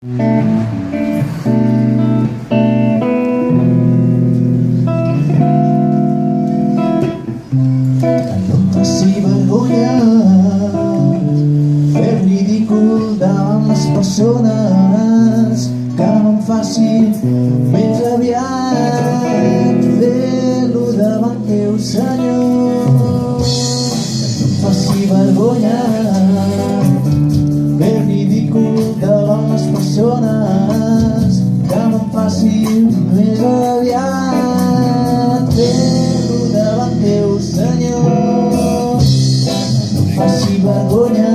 No passi vergonya fer ridícul davant les persones, que no em faci més aviat fer-lo davant teu Senyor. No em faci vergonya fer ridícul davant les persones, que no em faci més aviat fer-lo davant teu Senyor. No em faci vergonya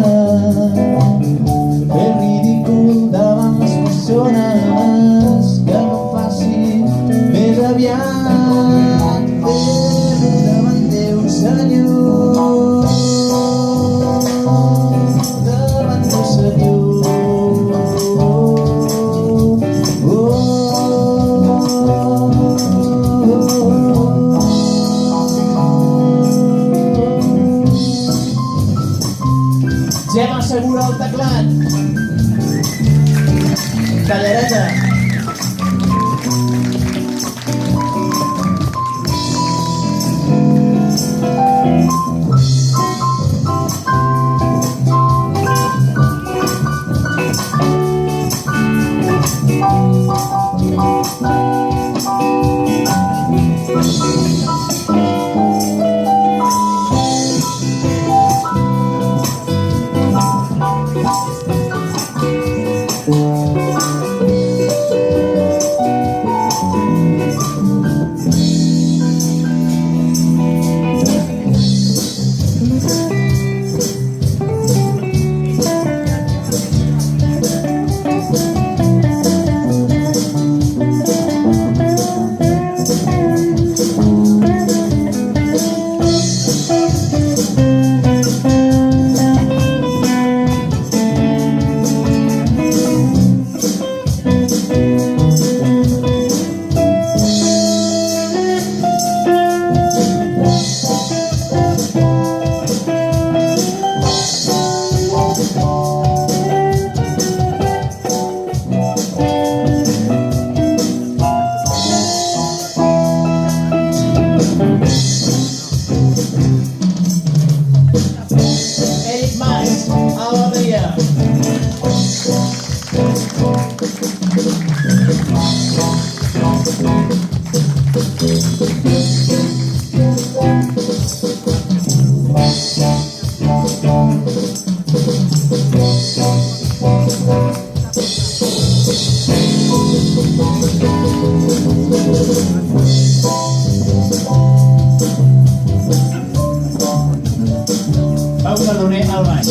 fer ridícul davant les persones, que no em faci més aviat fer-lo davant teu Senyor. Davant teu Senyor. Gemma Segura al teclat. Callareta. Eric Mas, a la bateria. Pau Cardoner al baix.